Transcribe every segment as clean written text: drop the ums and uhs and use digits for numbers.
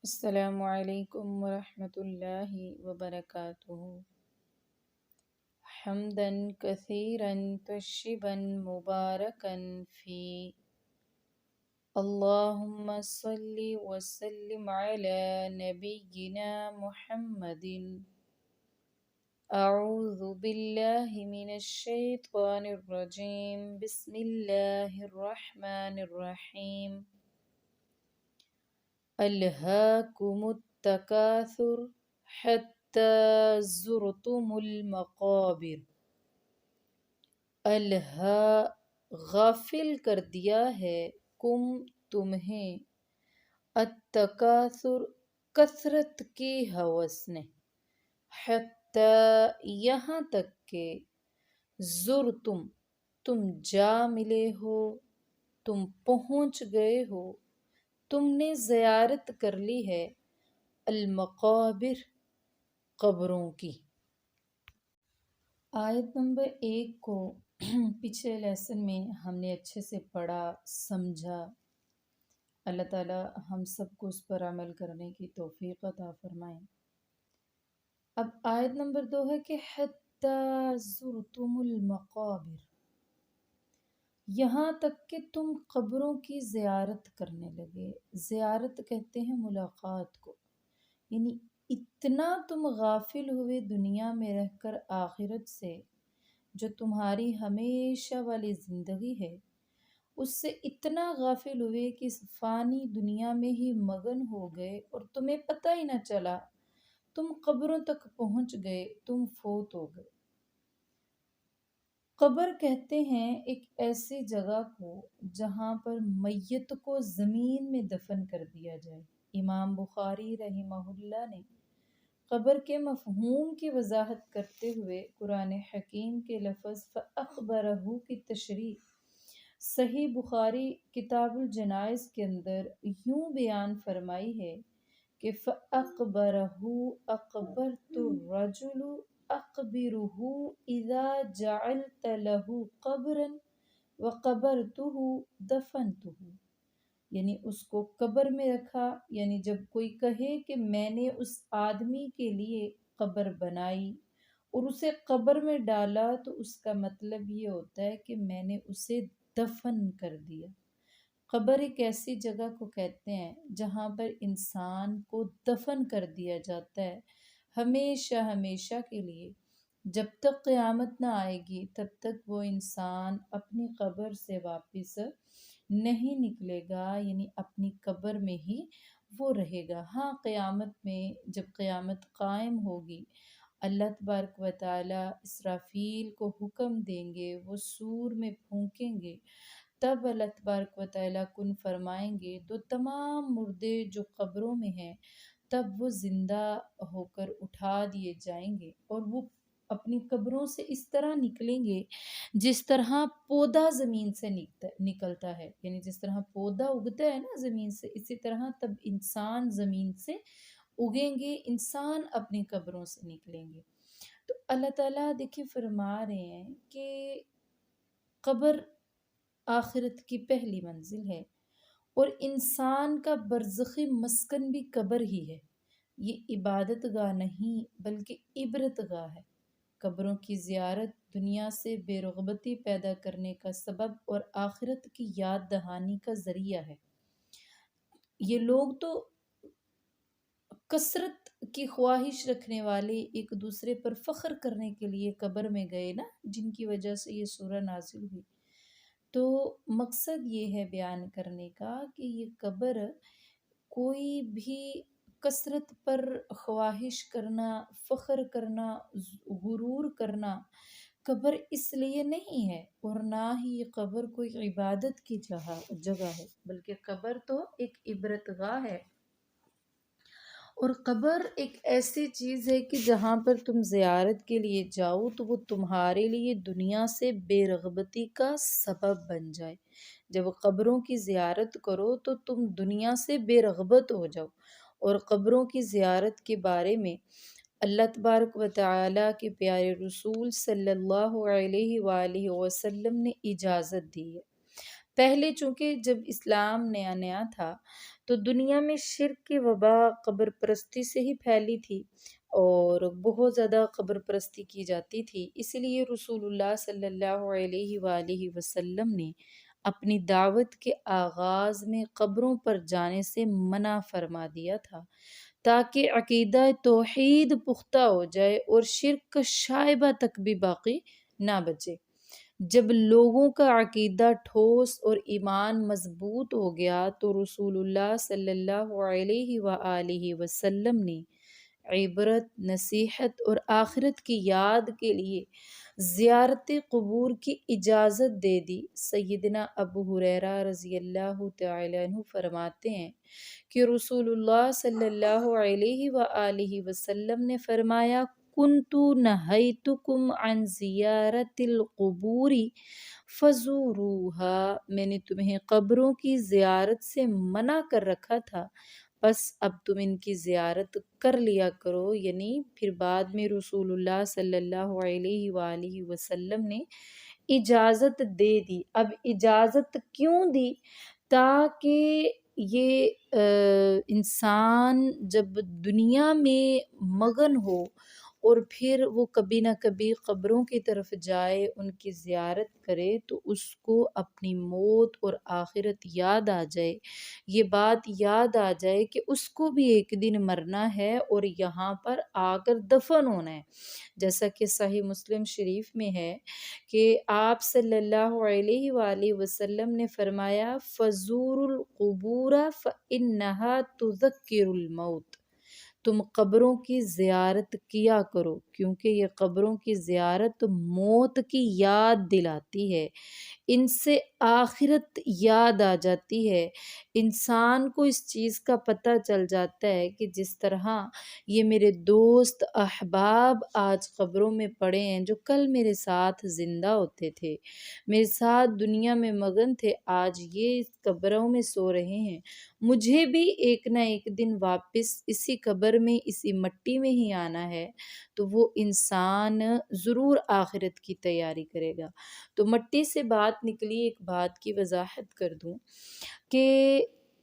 السلام علیکم ورحمۃ اللہ وبرکاتہ حمدا کثیرا طیبا مبارکا فی اللہم صلی وسلم علی نبینا محمد اعوذ باللہ من الشیطان الرجیم بسم اللہ الرحمن الرحیم الہاکم التکاثر حتی زرتم المقابر۔ الہا غافل کر دیا ہے کم تمہیں، التکاثر کثرت کی ہوس نے، حتی یہاں تک کہ زرتم تم جا ملے ہو، تم پہنچ گئے ہو، تم نے زیارت کر لی ہے المقابر قبروں کی۔ آیت نمبر 1 کو پچھلے لیسن میں ہم نے اچھے سے پڑھا سمجھا۔ اللہ تعالی ہم سب کو اس پر عمل کرنے کی توفیق عطا فرمائیں۔ اب آیت نمبر 2 ہے کہ حتی زرتم المقابر، یہاں تک کہ تم قبروں کی زیارت کرنے لگے۔ زیارت کہتے ہیں ملاقات کو، یعنی اتنا تم غافل ہوئے دنیا میں رہ کر آخرت سے، جو تمہاری ہمیشہ والی زندگی ہے، اس سے اتنا غافل ہوئے کہ اس فانی دنیا میں ہی مگن ہو گئے اور تمہیں پتہ ہی نہ چلا، تم قبروں تک پہنچ گئے، تم فوت ہو گئے۔ قبر کہتے ہیں ایک ایسی جگہ کو جہاں پر میت کو زمین میں دفن کر دیا جائے۔ امام بخاری رحمہ اللہ نے قبر کے مفہوم کی وضاحت کرتے ہوئے قرآن حکیم کے لفظ فَأَخْبَرَهُ کی تشریح صحیح بخاری کتاب الجنائز کے اندر یوں بیان فرمائی ہے کہ فَأَخْبَرَهُ أَخْبَرْتُ الرَّجُلُ أَخْبِرُهُ إِذَا جَعَلْتَ لَهُ قَبْرًا وَقَبَرْتُهُ دَفَنْتُهُ، یعنی اس کو قبر میں رکھا، یعنی جب کوئی کہے کہ میں نے اس آدمی کے لیے قبر بنائی اور اسے قبر میں ڈالا، تو اس کا مطلب یہ ہوتا ہے کہ میں نے اسے دفن کر دیا۔ قبر ایک ایسی جگہ کو کہتے ہیں جہاں پر انسان کو دفن کر دیا جاتا ہے ہمیشہ ہمیشہ کے لیے۔ جب تک قیامت نہ آئے گی تب تک وہ انسان اپنی قبر سے واپس نہیں نکلے گا، یعنی اپنی قبر میں ہی وہ رہے گا۔ ہاں، قیامت میں جب قیامت قائم ہوگی، اللہ تبارک و تعالی اسرافیل کو حکم دیں گے، وہ سور میں پھونکیں گے، تب اللہ تبارک و تعالی کن فرمائیں گے تو تمام مردے جو قبروں میں ہیں تب وہ زندہ ہو کر اٹھا دیے جائیں گے، اور وہ اپنی قبروں سے اس طرح نکلیں گے جس طرح پودا زمین سے نکلتا ہے، یعنی جس طرح پودا اگتا ہے نا زمین سے، اسی طرح تب انسان زمین سے اگیں گے، انسان اپنی قبروں سے نکلیں گے۔ تو اللہ تعالیٰ دیکھیں فرما رہے ہیں کہ قبر آخرت کی پہلی منزل ہے، اور انسان کا برزخی مسکن بھی قبر ہی ہے۔ یہ عبادت گاہ نہیں بلکہ عبرت گاہ ہے۔ قبروں کی زیارت دنیا سے بے رغبتی پیدا کرنے کا سبب اور آخرت کی یاد دہانی کا ذریعہ ہے۔ یہ لوگ تو کثرت کی خواہش رکھنے والے ایک دوسرے پر فخر کرنے کے لیے قبر میں گئے نا، جن کی وجہ سے یہ سورہ نازل ہوئی۔ تو مقصد یہ ہے بیان کرنے کا کہ یہ قبر کوئی بھی کثرت پر خواہش کرنا، فخر کرنا، غرور کرنا قبر اس لیے نہیں ہے، اور نہ ہی یہ قبر کوئی عبادت کی جگہ ہے، بلکہ قبر تو ایک عبرت گاہ ہے۔ اور قبر ایک ایسی چیز ہے کہ جہاں پر تم زیارت کے لیے جاؤ تو وہ تمہارے لیے دنیا سے بے رغبتی کا سبب بن جائے۔ جب قبروں کی زیارت کرو تو تم دنیا سے بے رغبت ہو جاؤ۔ اور قبروں کی زیارت کے بارے میں اللہ تبارک و تعالیٰ کے پیارے رسول صلی اللہ علیہ وآلہ وسلم نے اجازت دی ہے۔ پہلے چونکہ جب اسلام نیا نیا تھا تو دنیا میں شرک کی وبا قبر پرستی سے ہی پھیلی تھی اور بہت زیادہ قبر پرستی کی جاتی تھی، اسی لیے رسول اللہ صلی اللہ علیہ وآلہ وسلم نے اپنی دعوت کے آغاز میں قبروں پر جانے سے منع فرما دیا تھا تاکہ عقیدہ توحید پختہ ہو جائے اور شرک کا شائبہ تک بھی باقی نہ بچے۔ جب لوگوں کا عقیدہ ٹھوس اور ایمان مضبوط ہو گیا تو رسول اللہ صلی اللہ علیہ وآلہ وسلم نے عبرت، نصیحت اور آخرت کی یاد کے لیے زیارت قبور کی اجازت دے دی۔ سیدنا ابو ہریرہ رضی اللہ تعالی عنہ فرماتے ہیں کہ رسول اللہ صلی اللہ علیہ وآلہ وسلم نے فرمایا، کنت نہیتکم عن زیارت القبور فزوروها، میں نے تمہیں قبروں کی زیارت سے منع کر رکھا تھا، بس اب تم ان کی زیارت کر لیا کرو۔ یعنی پھر بعد میں رسول اللہ صلی اللہ علیہ وآلہ وسلم نے اجازت دے دی۔ اب اجازت کیوں دی؟ تاکہ یہ انسان جب دنیا میں مگن ہو اور پھر وہ کبھی نہ کبھی قبروں کی طرف جائے، ان کی زیارت کرے، تو اس کو اپنی موت اور آخرت یاد آ جائے، یہ بات یاد آ جائے کہ اس کو بھی ایک دن مرنا ہے اور یہاں پر آ کر دفن ہونا ہے۔ جیسا کہ صحیح مسلم شریف میں ہے کہ آپ صلی اللہ علیہ وآلہ وسلم نے فرمایا، فزور القبور فإنها تذکر الموت، تم قبروں کی زیارت کیا کرو کیونکہ یہ قبروں کی زیارت موت کی یاد دلاتی ہے، ان سے آخرت یاد آ جاتی ہے۔ انسان کو اس چیز کا پتہ چل جاتا ہے کہ جس طرح یہ میرے دوست احباب آج قبروں میں پڑے ہیں، جو کل میرے ساتھ زندہ ہوتے تھے، میرے ساتھ دنیا میں مگن تھے، آج یہ اس قبروں میں سو رہے ہیں، مجھے بھی ایک نہ ایک دن واپس اسی قبر میں، اسی مٹی میں ہی آنا ہے، تو وہ انسان ضرور آخرت کی تیاری کرے گا۔ تو مٹی سے بات نکلی، ایک بات کی وضاحت کر دوں کہ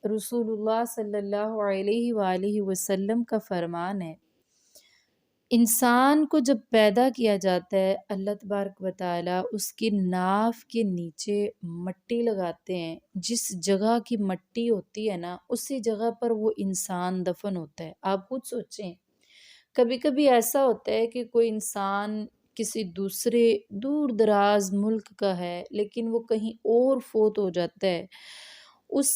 رسول اللہ صلی اللہ علیہ وآلہ وسلم کا فرمان ہے، انسان کو جب پیدا کیا جاتا ہے اللہ تبارک و تعالیٰ اس کی ناف کے نیچے مٹی لگاتے ہیں، جس جگہ کی مٹی ہوتی ہے نا اسی جگہ پر وہ انسان دفن ہوتا ہے۔ آپ خود سوچیں، کبھی کبھی ایسا ہوتا ہے کہ کوئی انسان کسی دوسرے دور دراز ملک کا ہے لیکن وہ کہیں اور فوت ہو جاتا ہے، اس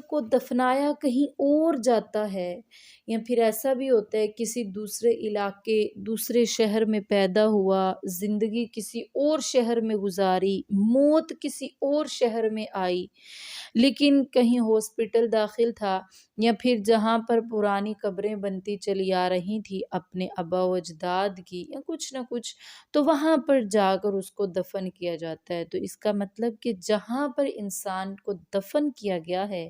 کو دفنایا کہیں اور جاتا ہے، یا پھر ایسا بھی ہوتا ہے کسی دوسرے علاقے، دوسرے شہر میں پیدا ہوا، زندگی کسی اور شہر میں گزاری، موت کسی اور شہر میں آئی، لیکن کہیں ہاسپٹل داخل تھا یا پھر جہاں پر پرانی قبریں بنتی چلی آ رہی تھی اپنے آبا و اجداد کی یا کچھ نہ کچھ، تو وہاں پر جا کر اس کو دفن کیا جاتا ہے۔ تو اس کا مطلب کہ جہاں پر انسان کو دفن کیا گیا ہے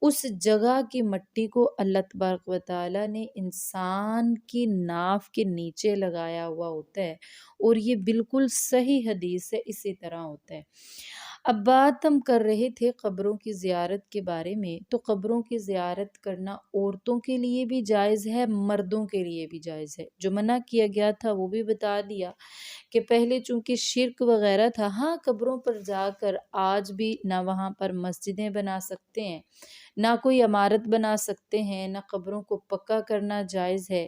اس جگہ کی مٹی کو اللہ تبارک و تعالیٰ نے انسان کی ناف کے نیچے لگایا ہوا ہوتا ہے، اور یہ بالکل صحیح حدیث ہے، اسی طرح ہوتا ہے۔ اب بات ہم کر رہے تھے قبروں کی زیارت کے بارے میں، تو قبروں کی زیارت کرنا عورتوں کے لیے بھی جائز ہے، مردوں کے لیے بھی جائز ہے۔ جو منع کیا گیا تھا وہ بھی بتا دیا کہ پہلے چونکہ شرک وغیرہ تھا، ہاں قبروں پر جا کر آج بھی نہ وہاں پر مسجدیں بنا سکتے ہیں، نہ کوئی عمارت بنا سکتے ہیں، نہ قبروں کو پکا کرنا جائز ہے،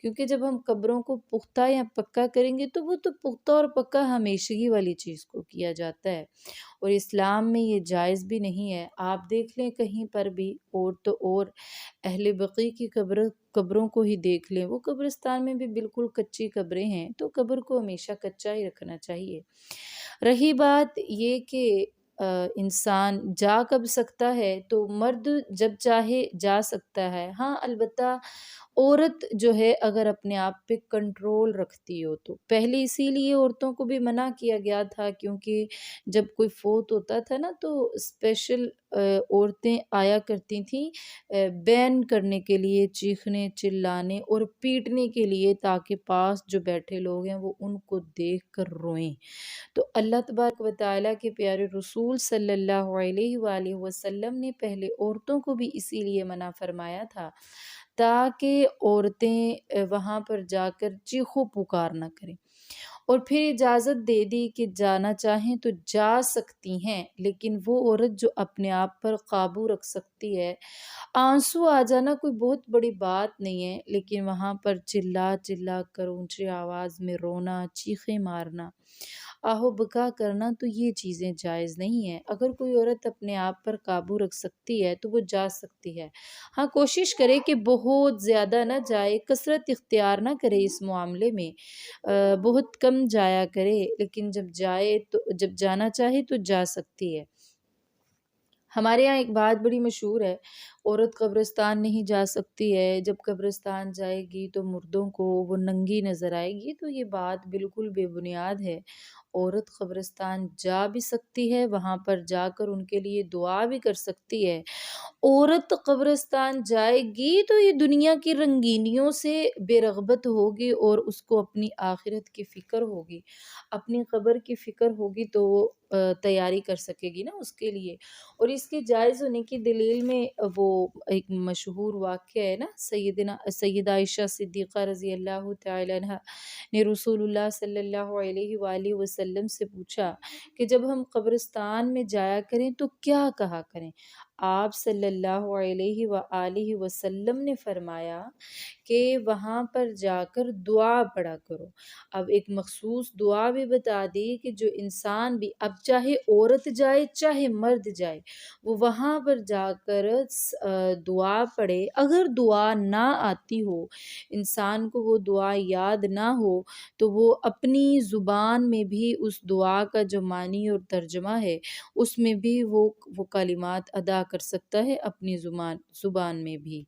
کیونکہ جب ہم قبروں کو پختہ یا پکا کریں گے تو وہ تو پختہ اور پکا ہمیشگی والی چیز کو کیا جاتا ہے، اور اسلام میں یہ جائز بھی نہیں ہے۔ آپ دیکھ لیں کہیں پر بھی، اور تو اور اہل بقیع کی قبروں کو ہی دیکھ لیں، وہ قبرستان میں بھی بالکل کچی قبریں ہیں، تو قبر کو ہمیشہ کچا ہی رکھنا چاہیے۔ رہی بات یہ کہ انسان جا کب سکتا ہے، تو مرد جب چاہے جا سکتا ہے، ہاں البتہ عورت جو ہے اگر اپنے آپ پہ کنٹرول رکھتی ہو تو، پہلے اسی لیے عورتوں کو بھی منع کیا گیا تھا، کیونکہ جب کوئی فوت ہوتا تھا نا تو اسپیشل عورتیں آیا کرتی تھیں بین کرنے کے لیے، چیخنے چلانے اور پیٹنے کے لیے، تاکہ پاس جو بیٹھے لوگ ہیں وہ ان کو دیکھ کر روئیں۔ تو اللہ تبارک و تعالیٰ کے پیارے رسول صلی اللہ علیہ وآلہ وسلم نے پہلے عورتوں کو بھی اسی لیے منع فرمایا تھا، تاکہ عورتیں وہاں پر جا کر چیخ و پکار نہ کریں، اور پھر اجازت دے دی کہ جانا چاہیں تو جا سکتی ہیں، لیکن وہ عورت جو اپنے آپ پر قابو رکھ سکتی ہے، آنسو آ جانا کوئی بہت بڑی بات نہیں ہے، لیکن وہاں پر چلا چلا کر اونچی آواز میں رونا، چیخیں مارنا، آہو بکا کرنا، تو یہ چیزیں جائز نہیں ہیں۔ اگر کوئی عورت اپنے آپ پر قابو رکھ سکتی ہے تو وہ جا سکتی ہے۔ ہاں، کوشش کرے کہ بہت زیادہ نہ جائے، کثرت اختیار نہ کرے اس معاملے میں، بہت کم جایا کرے، لیکن جب جانا چاہے تو جا سکتی ہے۔ ہمارے یہاں ایک بات بڑی مشہور ہے، عورت قبرستان نہیں جا سکتی ہے، جب قبرستان جائے گی تو مردوں کو وہ ننگی نظر آئے گی، تو یہ بات بالکل بے بنیاد ہے۔ عورت قبرستان جا بھی سکتی ہے، وہاں پر جا کر ان کے لیے دعا بھی کر سکتی ہے۔ عورت قبرستان جائے گی تو یہ دنیا کی رنگینیوں سے بے رغبت ہوگی، اور اس کو اپنی آخرت کی فکر ہوگی، اپنی قبر کی فکر ہوگی، تو وہ تیاری کر سکے گی نا اس کے لیے۔ اور اس کے جائز ہونے کی دلیل میں وہ ایک مشہور واقعہ ہے نا، سیدہ عائشہ صدیقہ رضی اللہ تعالی عنہ نے رسول اللہ صلی اللہ علیہ وآلہ وسلم سے پوچھا کہ جب ہم قبرستان میں جایا کریں تو کیا کہا کریں؟ آپ صلی اللہ علیہ وآلہ وسلم نے فرمایا کہ وہاں پر جا کر دعا پڑھا کرو۔ اب ایک مخصوص دعا بھی بتا دی کہ جو انسان بھی، اب چاہے عورت جائے چاہے مرد جائے، وہ وہاں پر جا کر دعا پڑھے۔ اگر دعا نہ آتی ہو، انسان کو وہ دعا یاد نہ ہو، تو وہ اپنی زبان میں بھی اس دعا کا جو معنی اور ترجمہ ہے، اس میں بھی وہ کلمات ادا کر سکتا ہے اپنی زبان میں بھی۔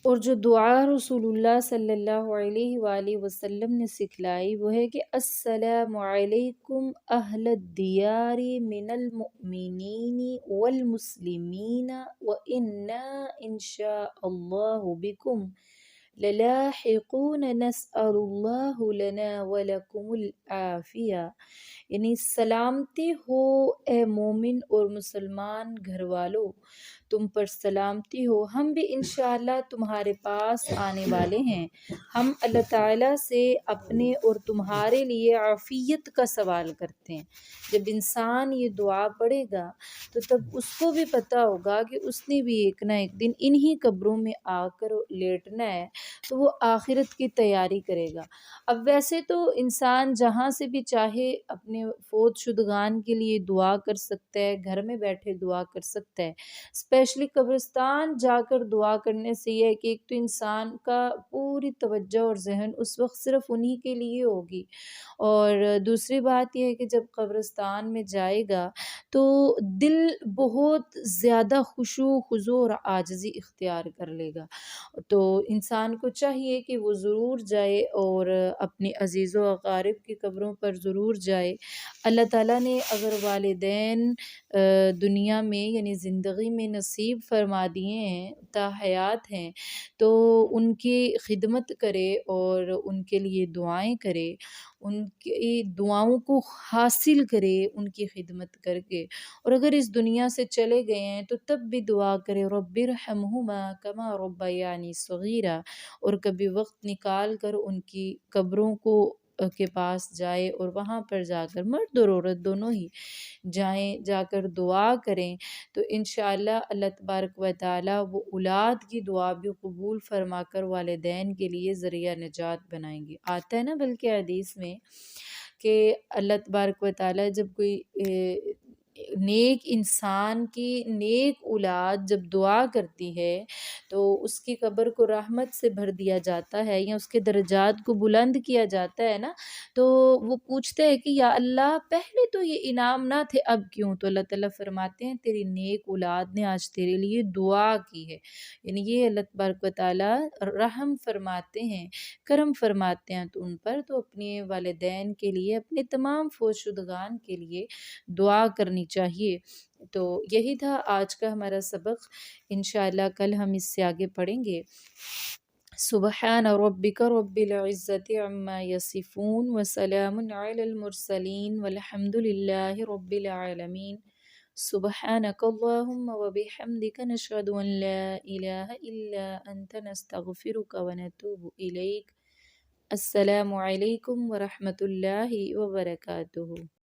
اور جو دعا رسول اللہ صلی اللہ علیہ وآلہ وسلم نے سکھلائی وہ ہے کہ السلام علیکم اہل الدیار من المؤمنین والمسلمین وإنا انشاء اللہ بکم للاحقون نسأل اللہ لنا ولکم العافیہ، یعنی سلامتی ہو اے مومن اور مسلمان گھر والو، تم پر سلامتی ہو، ہم بھی انشاءاللہ تمہارے پاس آنے والے ہیں۔ ہم اللہ تعالیٰ سے اپنے اور تمہارے لیے عافیت کا سوال کرتے ہیں۔ جب انسان یہ دعا پڑھے گا تو تب اس کو بھی پتہ ہوگا کہ اس نے بھی ایک نہ ایک دن انہی قبروں میں آ کر لیٹنا ہے، تو وہ آخرت کی تیاری کرے گا۔ اب ویسے تو انسان جہاں سے بھی چاہے اپنے فوت شدگان کے لیے دعا کر سکتا ہے، گھر میں بیٹھے دعا کر سکتا ہے، اسپیشلی قبرستان جا کر دعا کرنے سے یہ ہے کہ ایک تو انسان کا پوری توجہ اور ذہن اس وقت صرف انہی کے لیے ہوگی، اور دوسری بات یہ ہے کہ جب قبرستان میں جائے گا تو دل بہت زیادہ خشوع خضوع اور عاجزی اختیار کر لے گا۔ تو انسان کو چاہیے کہ وہ ضرور جائے اور اپنے عزیز و اقارب کی قبروں پر ضرور جائے۔ اللہ تعالیٰ نے اگر والدین دنیا میں یعنی زندگی میں نصیب فرما دیے ہیں، تا حیات ہیں، تو ان کی خدمت کرے اور ان کے لیے دعائیں کرے، ان کی دعاؤں کو حاصل کرے ان کی خدمت کر کے، اور اگر اس دنیا سے چلے گئے ہیں تو تب بھی دعا کرے رب ارحمہما کما ربیانی صغیرا، اور کبھی وقت نکال کر ان کی قبروں کے پاس جائے اور وہاں پر جا کر، مرد اور عورت دونوں ہی جائیں، جا کر دعا کریں، تو انشاءاللہ اللہ تبارک و تعالی وہ اولاد کی دعا بھی قبول فرما کر والدین کے لیے ذریعہ نجات بنائیں گے۔ آتا ہے نا بلکہ حدیث میں کہ اللہ تبارک و تعالی جب کوئی نیک انسان کی نیک اولاد جب دعا کرتی ہے تو اس کی قبر کو رحمت سے بھر دیا جاتا ہے، یا اس کے درجات کو بلند کیا جاتا ہے نا، تو وہ پوچھتے ہیں کہ یا اللہ پہلے تو یہ انعام نہ تھے، اب کیوں؟ تو اللہ تعالیٰ فرماتے ہیں تیری نیک اولاد نے آج تیرے لیے دعا کی ہے، یعنی یہ اللہ تبارک و تعالیٰ رحم فرماتے ہیں، کرم فرماتے ہیں تو ان پر، تو اپنے والدین کے لیے، اپنے تمام فوت شدگان کے لیے دعا کرنی چاہیے۔ تو یہی تھا آج کا ہمارا سبق، انشاءاللہ کل ہم اس سے آگے پڑھیں گے۔ سبحان ربک رب العزت عما یصفون وسلام علی المرسلین والحمد للہ رب العالمین۔ سبحانک اللہم وبحمدک نشہد ان لا الہ الا انت نستغفرک ونتوب الیک۔ السلام علیکم ورحمۃ اللہ وبرکاتہ۔